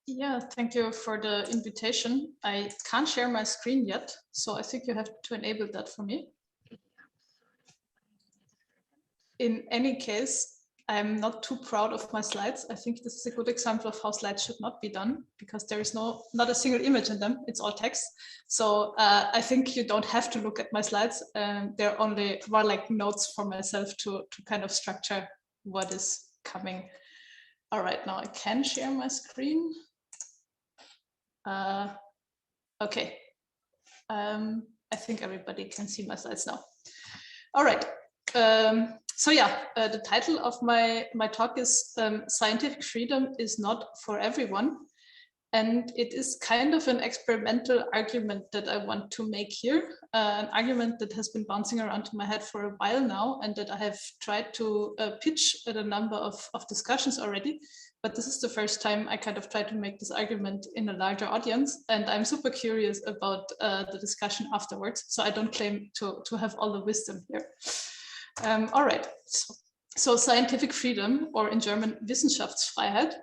Yeah, thank you for the invitation. I can't share my screen yet, so I think you have to enable that for me. In any case, I'm not too proud of my slides. I think this is a good example of how slides should not be done, because there is not a single image in them. It's all text. So I think you don't have to look at my slides. They're only more like notes for myself to kind of structure what is coming. All right, now I can share my screen. Okay. I think everybody can see my slides now. All right. So yeah, the title of my talk is Scientific Freedom is Not for Everyone. And it is kind of an experimental argument that I want to make here, an argument that has been bouncing around in my head for a while now, and that I have tried to pitch at a number of discussions already. But this is the first time I kind of try to make this argument in a larger audience. And I'm super curious about the discussion afterwards. So I don't claim to have all the wisdom here. All right, so scientific freedom, or in German Wissenschaftsfreiheit,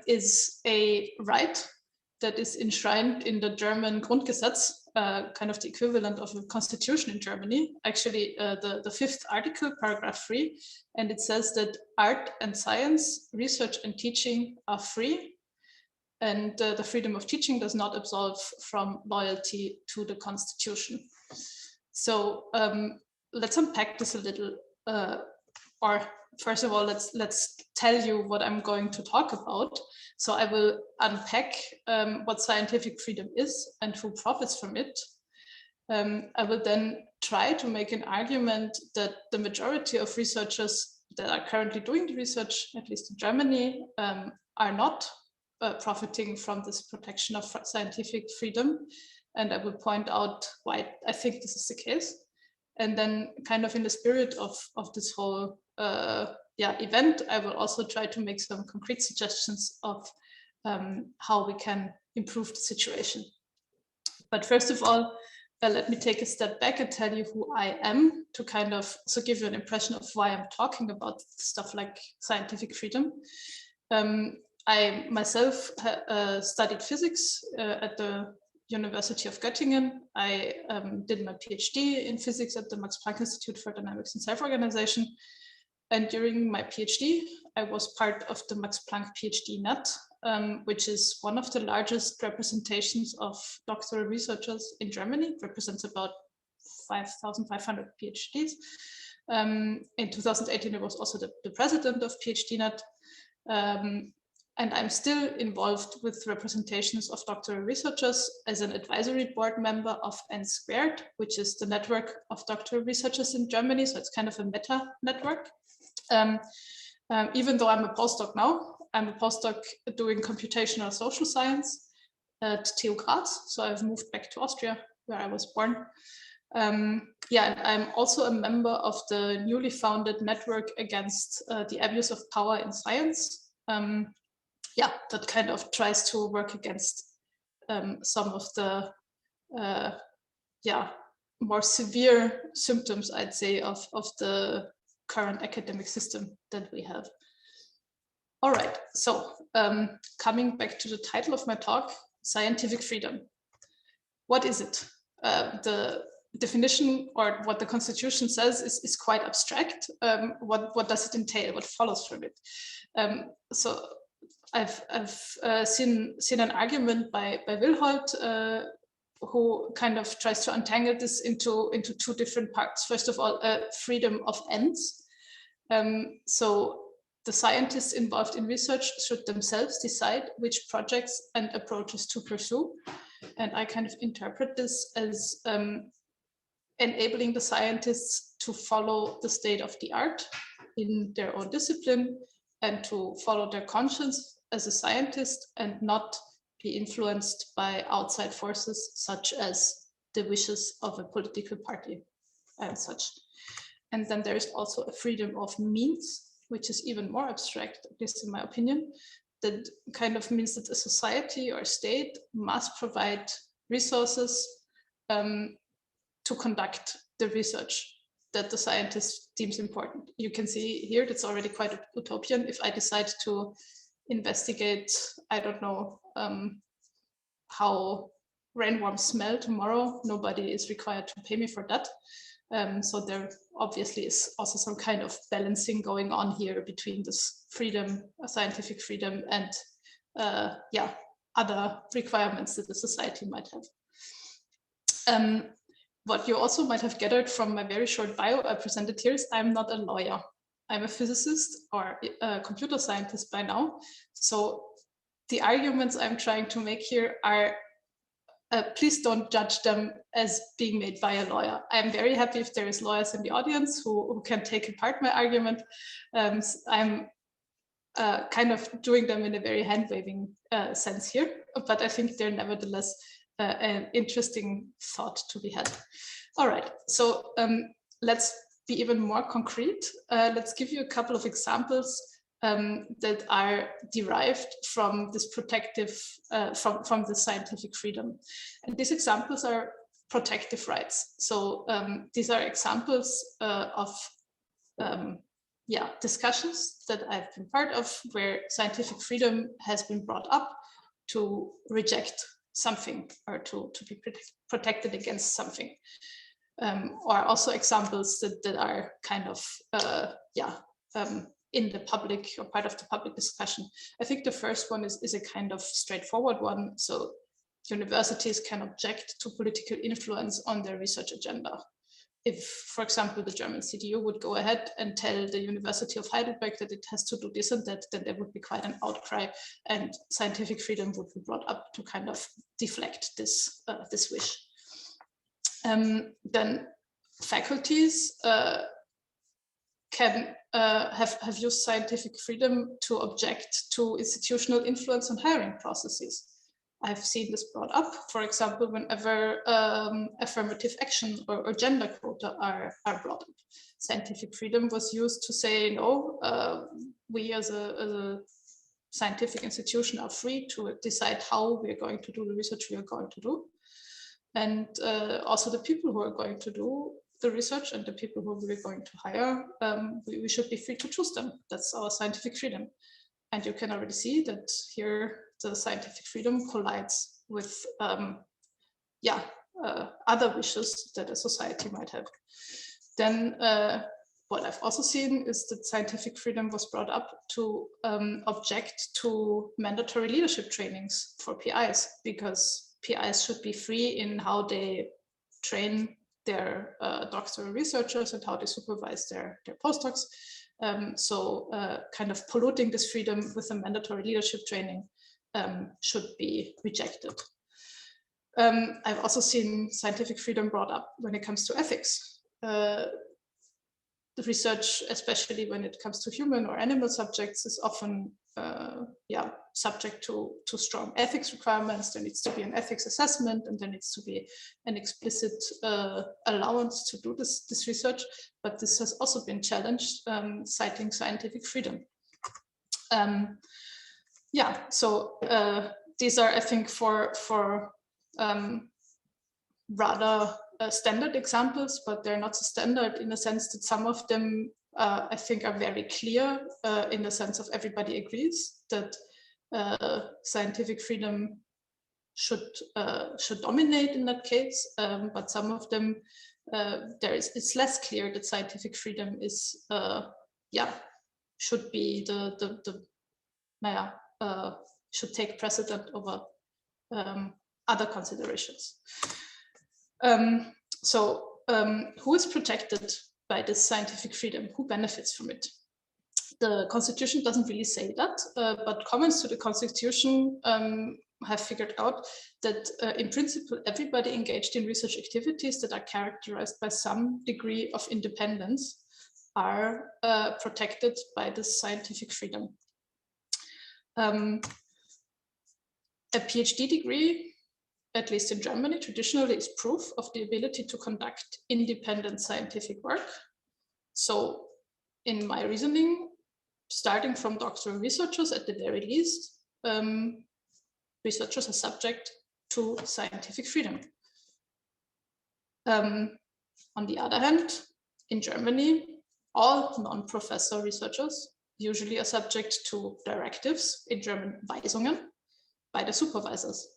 is a right that is enshrined in the German Grundgesetz, kind of the equivalent of a constitution in Germany, actually the 5th article, paragraph 3, and it says that art and science, research and teaching are free, and the freedom of teaching does not absolve from loyalty to the constitution. So let's unpack this a little, or first of all, let's tell you what I'm going to talk about. So I will unpack what scientific freedom is and who profits from it. I will then try to make an argument that the majority of researchers that are currently doing the research, at least in Germany, are not profiting from this protection of scientific freedom. And I will point out why I think this is the case. And then kind of in the spirit of this whole event, I will also try to make some concrete suggestions of how we can improve the situation. But first of all, let me take a step back and tell you who I am, to kind of give you an impression of why I'm talking about stuff like scientific freedom. I myself studied physics at the University of Göttingen. I did my PhD in physics at the Max Planck Institute for Dynamics and Self-Organization. And during my PhD, I was part of the Max Planck PhD net, which is one of the largest representations of doctoral researchers in Germany. It represents about 5,500 PhDs. In 2018, I was also the president of PhD net. And I'm still involved with representations of doctoral researchers as an advisory board member of N², which is the network of doctoral researchers in Germany. So it's kind of a meta network. Even though I'm a postdoc now, I'm a postdoc doing computational social science at TU Graz. So I've moved back to Austria, where I was born. And I'm also a member of the newly founded network against the abuse of power in science. That kind of tries to work against some of the more severe symptoms, I'd say, of the current academic system that we have. All right, so coming back to the title of my talk, scientific freedom. What is it? The definition, or what the Constitution says, is quite abstract. What does it entail? What follows from it? So I've seen an argument by Wilholt, who kind of tries to untangle this into two different parts. First of all, freedom of ends. So the scientists involved in research should themselves decide which projects and approaches to pursue. And I kind of interpret this as enabling the scientists to follow the state of the art in their own discipline and to follow their conscience as a scientist and not be influenced by outside forces such as the wishes of a political party and such. And then there is also a freedom of means, which is even more abstract, at least in my opinion, that kind of means that a society or state must provide resources to conduct the research that the scientist deems important. You can see here that's already quite utopian. If I decide to investigate, I don't know, how rainworms smell tomorrow. Nobody is required to pay me for that. So there obviously is also some kind of balancing going on here between this freedom, scientific freedom, and yeah, other requirements that the society might have. What you also might have gathered from my very short bio I presented here is I'm not a lawyer. I'm a physicist or a computer scientist by now. So the arguments I'm trying to make here are, please don't judge them as being made by a lawyer. I'm very happy if there is lawyers in the audience who can take apart my argument. I'm kind of doing them in a very hand-waving sense here, but I think they're nevertheless an interesting thought to be had. All right, so let's be even more concrete. Let's give you a couple of examples that are derived from this protective, from the scientific freedom. And these examples are protective rights. So these are examples of discussions that I've been part of where scientific freedom has been brought up to reject something or to be protected against something. Or also examples that are kind of, in the public or part of the public discussion. I think the first one is a kind of straightforward one. So universities can object to political influence on their research agenda. If, for example, the German CDU would go ahead and tell the University of Heidelberg that it has to do this and that, then there would be quite an outcry, and scientific freedom would be brought up to kind of deflect this, this wish. Then faculties can have used scientific freedom to object to institutional influence on hiring processes. I've seen this brought up, for example, whenever affirmative action or gender quota are brought up. Scientific freedom was used to say, no, we as a scientific institution are free to decide how we are going to do the research we are going to do. And also the people who are going to do the research and the people who we're going to hire, we should be free to choose them. That's our scientific freedom. And you can already see that here the scientific freedom collides with other wishes that a society might have. Then what I've also seen is that scientific freedom was brought up to object to mandatory leadership trainings for PIs, because PIs should be free in how they train their doctoral researchers and how they supervise their postdocs. So kind of polluting this freedom with a mandatory leadership training should be rejected. I've also seen scientific freedom brought up when it comes to ethics. The research, especially when it comes to human or animal subjects, is often subject to strong ethics requirements. There needs to be an ethics assessment, and there needs to be an explicit allowance to do this research. But this has also been challenged, citing scientific freedom. So these are, I think, for rather standard examples, but they're not so standard in the sense that some of them I think are very clear in the sense of everybody agrees that scientific freedom should dominate in that case, but some of them it's less clear that scientific freedom is should be should take precedent over other considerations. Who is protected by this scientific freedom? Who benefits from it? The Constitution doesn't really say that, but comments to the Constitution have figured out that in principle, everybody engaged in research activities that are characterized by some degree of independence are protected by this scientific freedom. A PhD degree, at least in Germany, traditionally is proof of the ability to conduct independent scientific work. So in my reasoning, starting from doctoral researchers at the very least, researchers are subject to scientific freedom. On the other hand, in Germany, all non-professor researchers, usually are subject to directives, in German Weisungen, by the supervisors.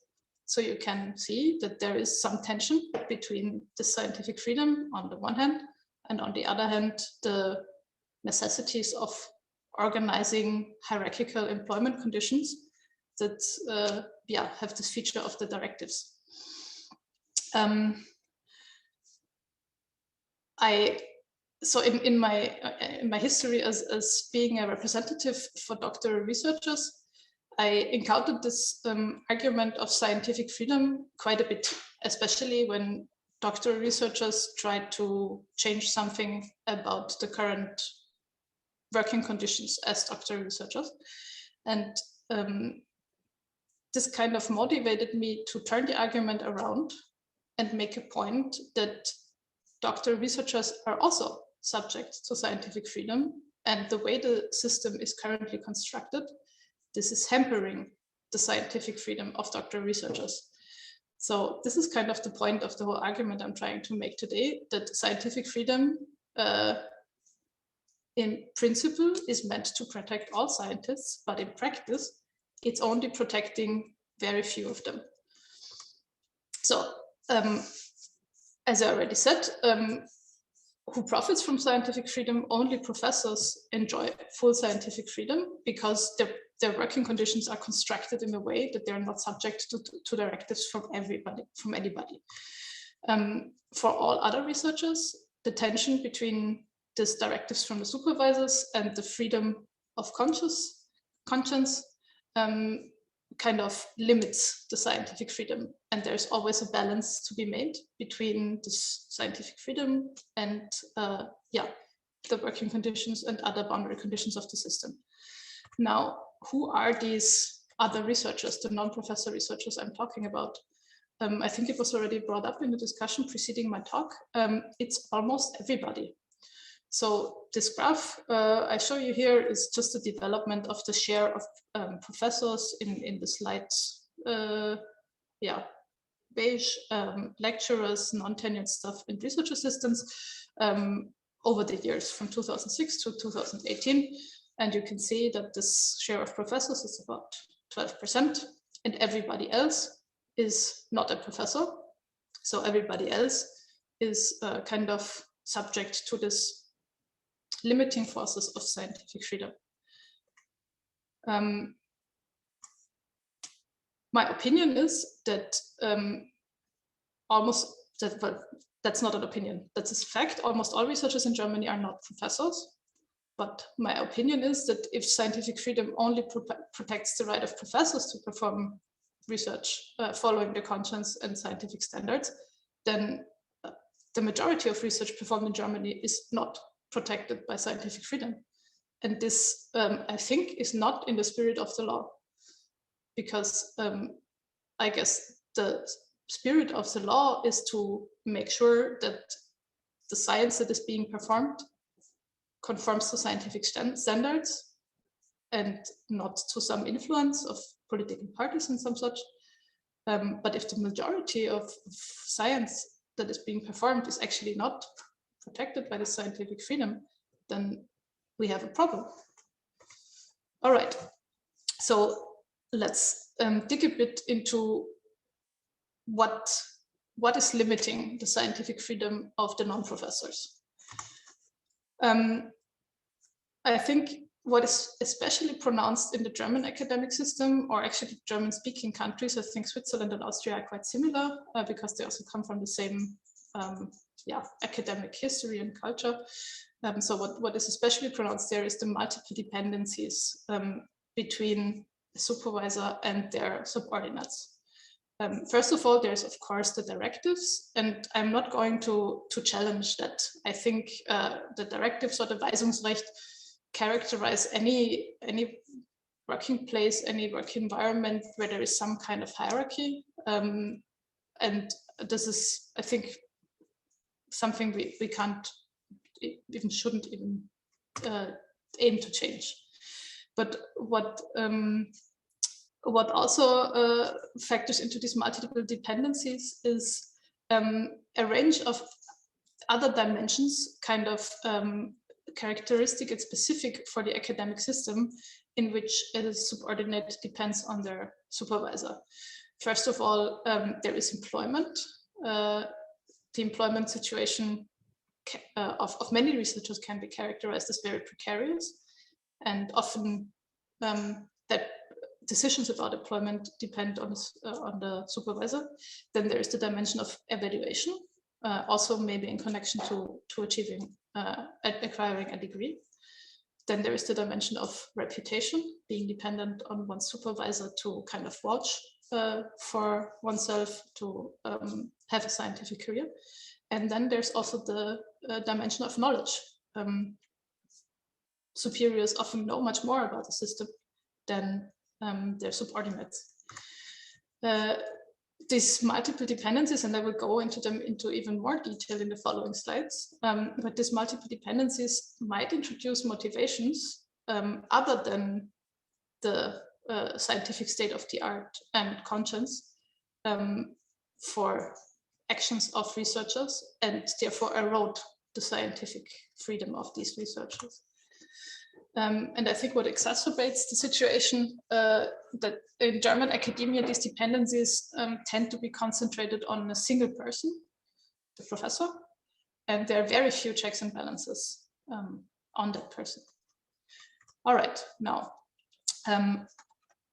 So you can see that there is some tension between the scientific freedom on the one hand, and on the other hand, the necessities of organizing hierarchical employment conditions that have this feature of the directives. So in my history as being a representative for doctoral researchers, I encountered this argument of scientific freedom quite a bit, especially when doctoral researchers tried to change something about the current working conditions as doctoral researchers. And this kind of motivated me to turn the argument around and make a point that doctoral researchers are also subject to scientific freedom. And the way the system is currently constructed, this is hampering the scientific freedom of doctoral researchers. So this is kind of the point of the whole argument I'm trying to make today, that scientific freedom in principle is meant to protect all scientists, but in practice, it's only protecting very few of them. So as I already said, who profits from scientific freedom? Only professors enjoy full scientific freedom because their working conditions are constructed in a way that they're not subject to directives from anybody. For all other researchers, the tension between these directives from the supervisors and the freedom of conscience kind of limits the scientific freedom. And there's always a balance to be made between this scientific freedom and the working conditions and other boundary conditions of the system. Now, who are these other researchers, the non-professor researchers I'm talking about? I think it was already brought up in the discussion preceding my talk. It's almost everybody. So this graph I show you here is just the development of the share of professors in the slides, beige, lecturers, non-tenured staff, and research assistants over the years from 2006 to 2018. And you can see that this share of professors is about 12%, and everybody else is not a professor. So everybody else is kind of subject to this limiting forces of scientific freedom. My opinion is that that's not an opinion, that's a fact. Almost all researchers in Germany are not professors. But my opinion is that if scientific freedom only protects the right of professors to perform research following their conscience and scientific standards, then the majority of research performed in Germany is not protected by scientific freedom. And this, I think, is not in the spirit of the law, because I guess the spirit of the law is to make sure that the science that is being performed conforms to scientific standards and not to some influence of political parties and some such. But if the majority of science that is being performed is actually not protected by the scientific freedom, then we have a problem. All right, so let's dig a bit into what is limiting the scientific freedom of the non-professors. I think what is especially pronounced in the German academic system, or actually German-speaking countries, I think Switzerland and Austria are quite similar because they also come from the same academic history and culture. So what is especially pronounced there is the multiple dependencies between the supervisor and their subordinates. First of all, there's of course the directives, and I'm not going to challenge that. I think the directives or the Weisungsrecht characterize any working place, any work environment where there is some kind of hierarchy. And this is, I think, something we can't, even shouldn't even aim to change. But what also factors into these multiple dependencies is a range of other dimensions kind of characteristic and specific for the academic system in which a subordinate depends on their supervisor. First of all, there is employment. The employment situation of many researchers can be characterized as very precarious, and often that decisions about employment depend on the supervisor. Then there is the dimension of evaluation, also maybe in connection to achieving, acquiring a degree. Then there is the dimension of reputation, being dependent on one's supervisor to kind of vouch for oneself to have a scientific career. And then there's also the dimension of knowledge. Superiors often know much more about the system than their subordinates. These multiple dependencies, and I will go into them into even more detail in the following slides, but these multiple dependencies might introduce motivations other than the scientific state of the art and conscience for actions of researchers, and therefore erode the scientific freedom of these researchers. And I think what exacerbates the situation that in German academia, these dependencies tend to be concentrated on a single person, the professor, and there are very few checks and balances on that person. All right, now,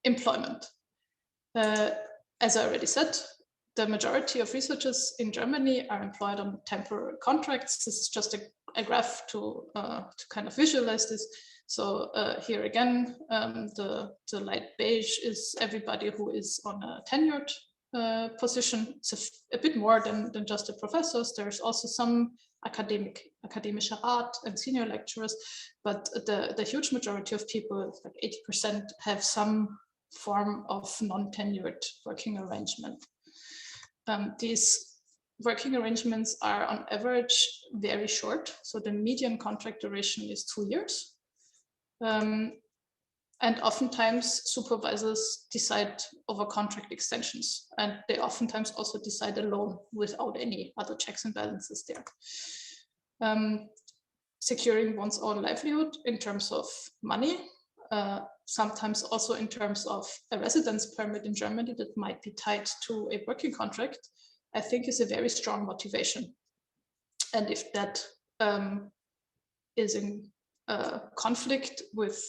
employment. As I already said, the majority of researchers in Germany are employed on temporary contracts. This is just a graph to kind of visualize this. So here again, the light beige is everybody who is on a tenured position. It's a bit more than just the professors. There's also some akademischer Rat and senior lecturers, but the huge majority of people, like 80%, have some form of non-tenured working arrangement. These working arrangements are on average very short. So the median contract duration is 2 years. And oftentimes supervisors decide over contract extensions, and they oftentimes also decide alone without any other checks and balances there. Securing one's own livelihood in terms of money, sometimes also in terms of a residence permit in Germany that might be tied to a working contract, I think is a very strong motivation. And if that is in conflict with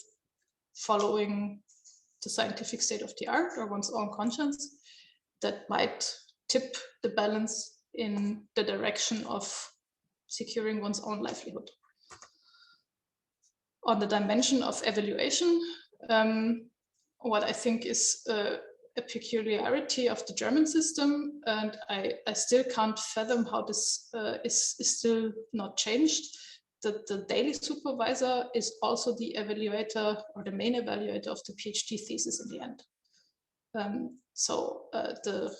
following the scientific state of the art or one's own conscience, that might tip the balance in the direction of securing one's own livelihood. On the dimension of evaluation, what I think is a peculiarity of the German system, and I still can't fathom how this is still not changed, that the daily supervisor is also the evaluator or the main evaluator of the PhD thesis in the end. So the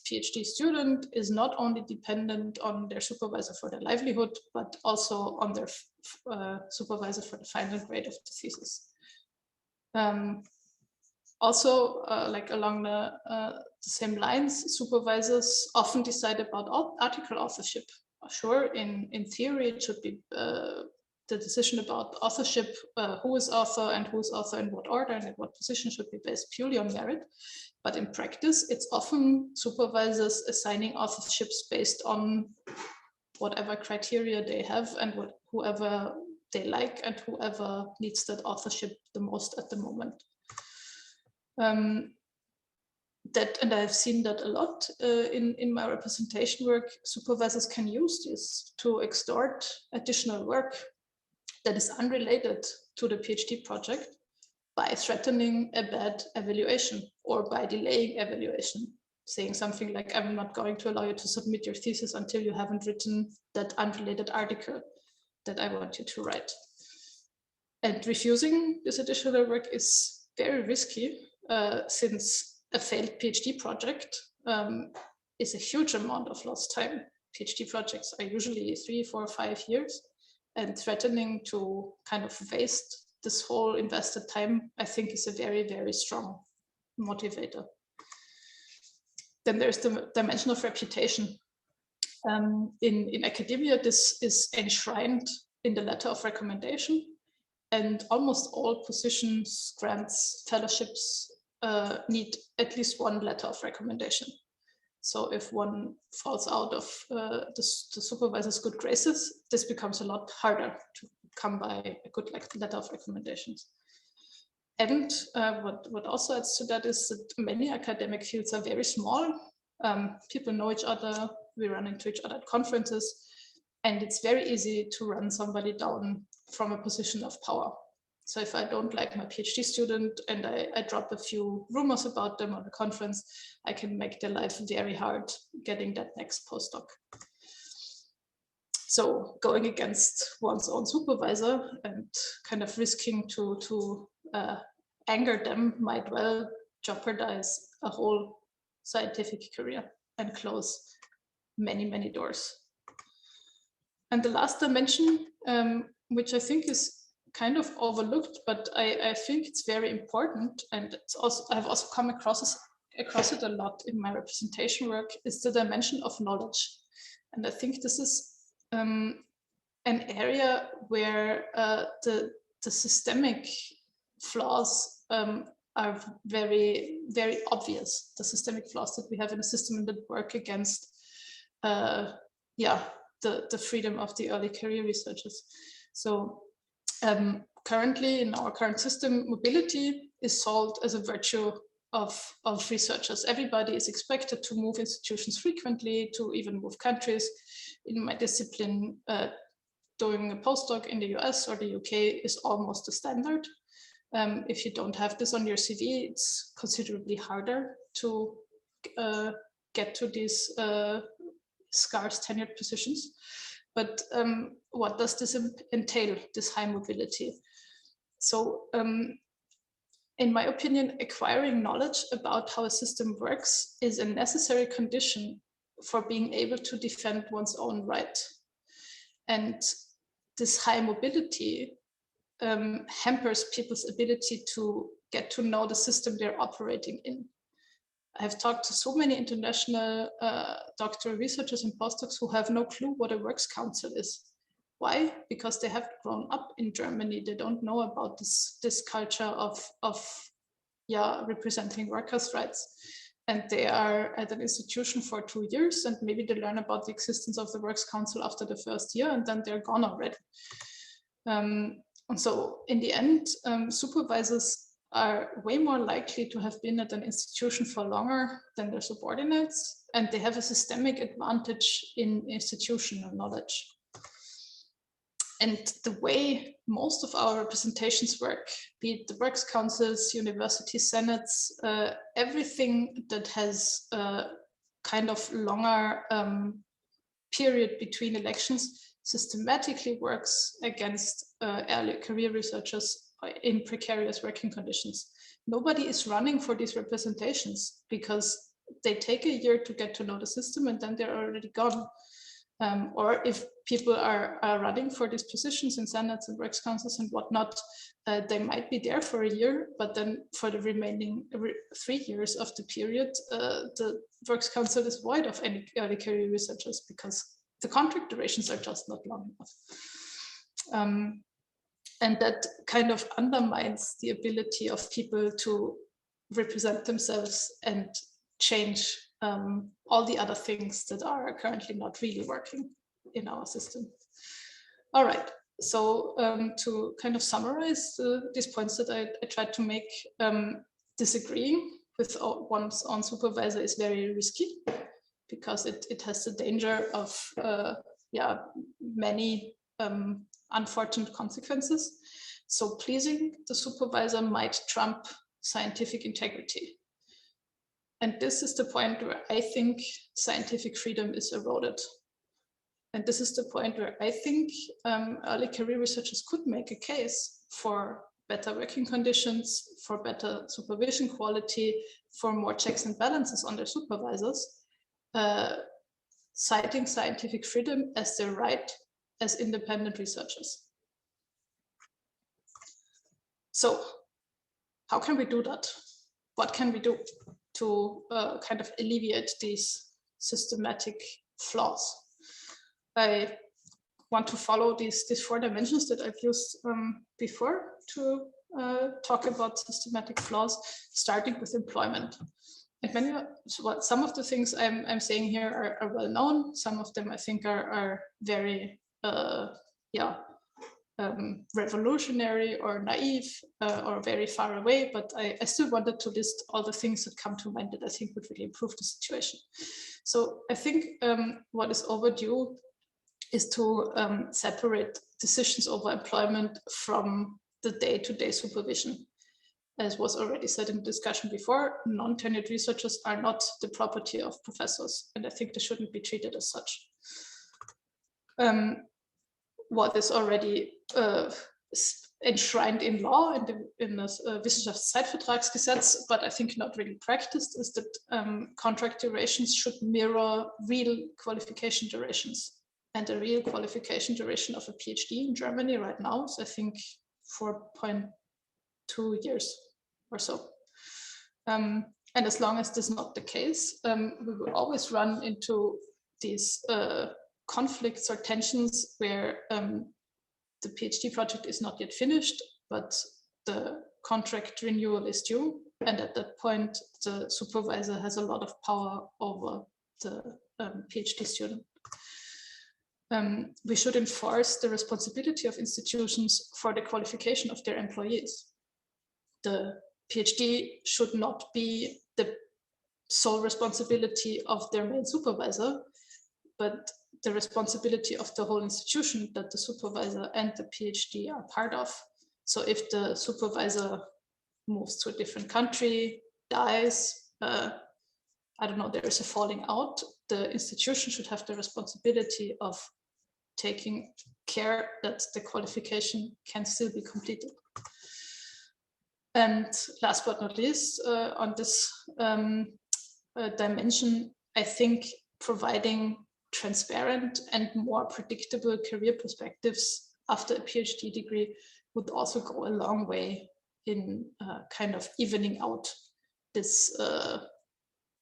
PhD student is not only dependent on their supervisor for their livelihood, but also on their supervisor for the final grade of the thesis. Also, like along the same lines, supervisors often decide about article authorship. Sure, in theory, it should be the decision about authorship, who is author and who is author in what order and at what position should be based purely on merit. But in practice, it's often supervisors assigning authorships based on whatever criteria they have and whoever they like and whoever needs that authorship the most at the moment. And I've seen that a lot in my representation work. Supervisors can use this to extort additional work that is unrelated to the PhD project by threatening a bad evaluation or by delaying evaluation, saying something like, I'm not going to allow you to submit your thesis until you haven't written that unrelated article that I want you to write. And refusing this additional work is very risky, since a failed PhD project is a huge amount of lost time. PhD projects are usually 3, 4, 5 years, and threatening to kind of waste this whole invested time, I think, is a very, very strong motivator. Then there's the dimension of reputation. In academia, this is enshrined in the letter of recommendation, and almost all positions, grants, fellowships need at least one letter of recommendation. So if one falls out of the supervisor's good graces, this becomes a lot harder to come by a good letter of recommendations. And what also adds to that is that many academic fields are very small. People know each other, we run into each other at conferences, and it's very easy to run somebody down from a position of power. So if I don't like my PhD student and I drop a few rumors about them on a conference, I can make their life very hard getting that next postdoc. So going against one's own supervisor and kind of risking to anger them might well jeopardize a whole scientific career and close many, many doors. And the last dimension, which I think is kind of overlooked, but I think it's very important, and it's also I've also come across it a lot in my representation work, is the dimension of knowledge. And I think this is an area where the systemic flaws are very, very obvious. The systemic flaws that we have in a system that work against the freedom of the early career researchers. So currently in our current system, mobility is sold as a virtue of researchers. Everybody is expected to move institutions frequently, to even move countries. In my discipline, doing a postdoc in the US or the UK is almost a standard. If you don't have this on your CV, it's considerably harder to get to these scarce tenured positions. But what does this entail, this high mobility? So in my opinion, acquiring knowledge about how a system works is a necessary condition for being able to defend one's own right. And this high mobility hampers people's ability to get to know the system they're operating in. I have talked to so many international doctoral researchers and postdocs who have no clue what a works council is. Why? Because they haven't grown up in Germany. They don't know about this culture of representing workers' rights. And they are at an institution for 2 years, and maybe they learn about the existence of the works council after the first year, and then they're gone already. And so in the end, supervisors are way more likely to have been at an institution for longer than their subordinates, and they have a systemic advantage in institutional knowledge. And the way most of our representations work, be it the works councils, university senates, everything that has a kind of longer period between elections systematically works against early career researchers in precarious working conditions. Nobody is running for these representations because they take a year to get to know the system and then they're already gone. Or if people are running for these positions in senates and works councils and whatnot, they might be there for a year, but then for the remaining 3 years of the period, the works council is void of any early career researchers because the contract durations are just not long enough. And that kind of undermines the ability of people to represent themselves and change all the other things that are currently not really working in our system. All right, so to kind of summarize these points that I tried to make, disagreeing with one's own supervisor is very risky because it has the danger of many unfortunate consequences. So pleasing the supervisor might trump scientific integrity. And this is the point where I think scientific freedom is eroded. And this is the point where I think early career researchers could make a case for better working conditions, for better supervision quality, for more checks and balances on their supervisors, citing scientific freedom as their right as independent researchers. So how can we do that? What can we do to kind of alleviate these systematic flaws? I want to follow these 4 dimensions that I've used before to talk about systematic flaws, starting with employment. And some of the things I'm saying here are well known. Some of them I think are very revolutionary or naive or very far away, but I still wanted to list all the things that come to mind that I think would really improve the situation. So I think what is overdue is to separate decisions over employment from the day-to-day supervision. As was already said in the discussion before, non-tenured researchers are not the property of professors, and I think they shouldn't be treated as such. What is already enshrined in law in the Wissenschaftszeitvertragsgesetz, but I think not really practiced, is that contract durations should mirror real qualification durations. And the real qualification duration of a PhD in Germany right now is, I think, 4.2 years or so. And as long as this is not the case, we will always run into these conflicts or tensions where the PhD project is not yet finished, but the contract renewal is due. And at that point, the supervisor has a lot of power over the PhD student. We should enforce the responsibility of institutions for the qualification of their employees. The PhD should not be the sole responsibility of their main supervisor, but the responsibility of the whole institution that the supervisor and the PhD are part of. So if the supervisor moves to a different country, dies, I don't know, there is a falling out, the institution should have the responsibility of taking care that the qualification can still be completed. And last but not least, on this dimension, I think providing transparent and more predictable career perspectives after a PhD degree would also go a long way in kind of evening out this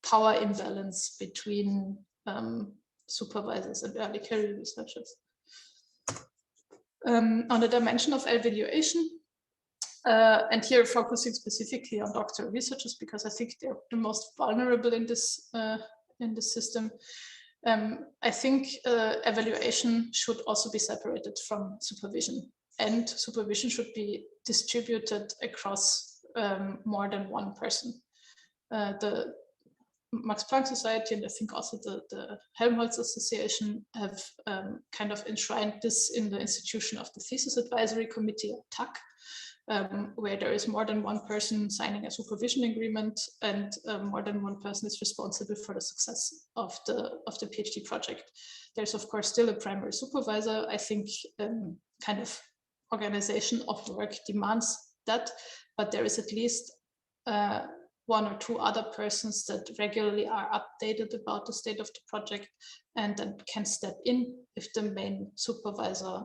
power imbalance between supervisors and early career researchers. On the dimension of evaluation, and here focusing specifically on doctoral researchers, because I think they're the most vulnerable in this system. I think evaluation should also be separated from supervision, and supervision should be distributed across more than one person. The Max Planck Society and I think also the Helmholtz Association have kind of enshrined this in the institution of the Thesis Advisory Committee, TAC, where there is more than one person signing a supervision agreement and more than one person is responsible for the success of the PhD project. There's of course still a primary supervisor. I think kind of organization of work demands that, but there is at least one or two other persons that regularly are updated about the state of the project and then can step in if the main supervisor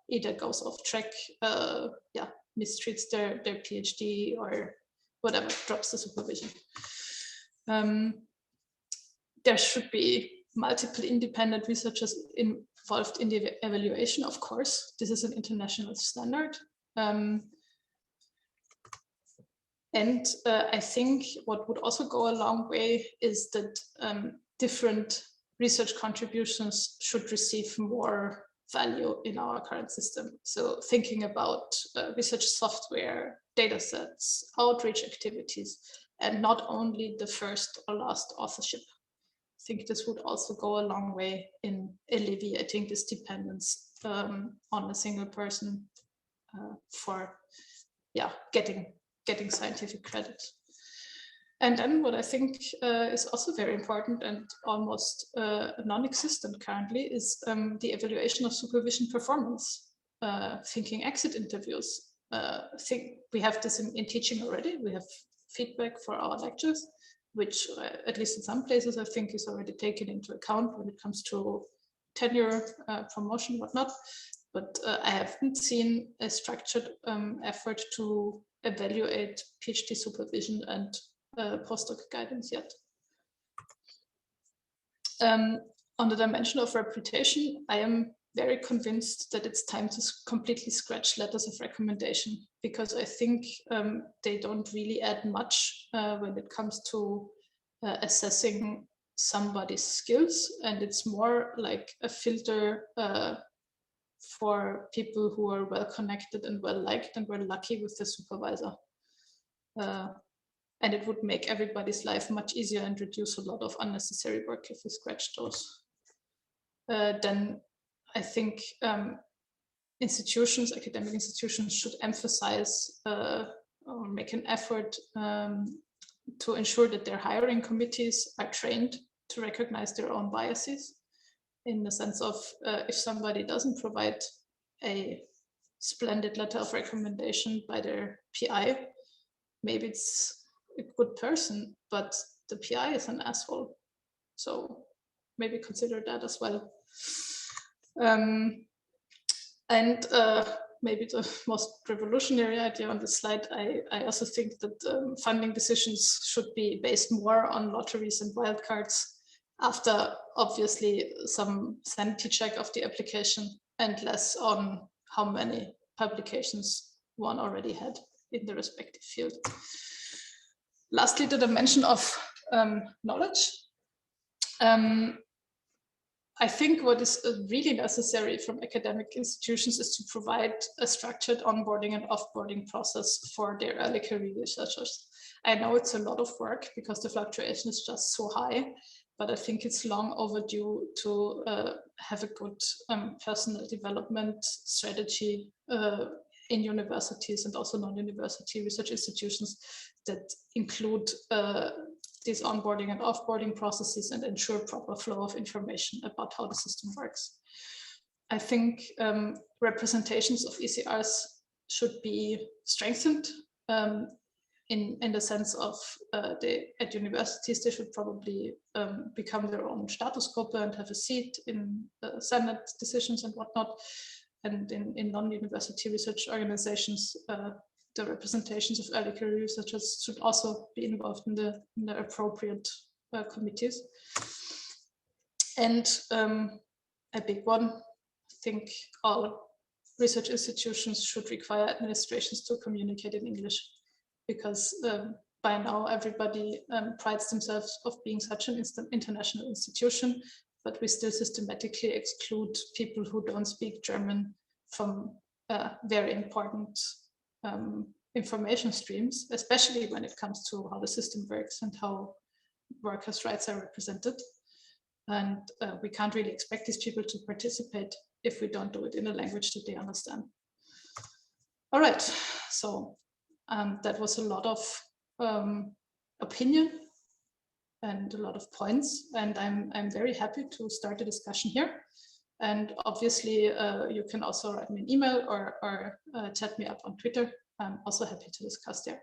either goes off track, mistreats their PhD or whatever, drops the supervision. There should be multiple independent researchers involved in the evaluation, of course. This is an international standard. And I think what would also go a long way is that different research contributions should receive more value in our current system. So thinking about research software, data sets, outreach activities, and not only the first or last authorship. I think this would also go a long way in alleviating this dependence on a single person for getting scientific credit. And then what I think is also very important and almost non-existent currently is the evaluation of supervision performance, thinking exit interviews. I think we have this in teaching already. We have feedback for our lectures, which at least in some places I think is already taken into account when it comes to tenure, promotion, whatnot. But I haven't seen a structured effort to evaluate PhD supervision and postdoc guidance yet. On the dimension of reputation, I am very convinced that it's time to completely scratch letters of recommendation, because I think they don't really add much when it comes to assessing somebody's skills, and it's more like a filter for people who are well connected and well liked and were lucky with the supervisor. And it would make everybody's life much easier and reduce a lot of unnecessary work if we scratch those. Then I think institutions, academic institutions, should emphasize or make an effort to ensure that their hiring committees are trained to recognize their own biases, in the sense of if somebody doesn't provide a splendid letter of recommendation by their PI, maybe it's a good person, but the PI is an asshole. So maybe consider that as well. And maybe the most revolutionary idea on the slide, I also think that funding decisions should be based more on lotteries and wildcards, after obviously some sanity check of the application, and less on how many publications one already had in the respective field. Lastly, the dimension of knowledge. I think what is really necessary from academic institutions is to provide a structured onboarding and offboarding process for their early career researchers. I know it's a lot of work because the fluctuation is just so high, but I think it's long overdue to have a good personal development strategy in universities and also non-university research institutions that include these onboarding and offboarding processes and ensure proper flow of information about how the system works. I think representations of ECRs should be strengthened in the sense of at universities, they should probably become their own status group and have a seat in Senate decisions and whatnot. And in non-university research organizations, the representations of early career researchers should also be involved in the appropriate committees. And a big one, I think all research institutions should require administrations to communicate in English, because by now everybody prides themselves of being such an international institution, but we still systematically exclude people who don't speak German from very important information streams, especially when it comes to how the system works and how workers' rights are represented. And we can't really expect these people to participate if we don't do it in a language that they understand. All right, so that was a lot of opinion and a lot of points, and I'm very happy to start the discussion here. And obviously, you can also write me an email or chat me up on Twitter. I'm also happy to discuss there.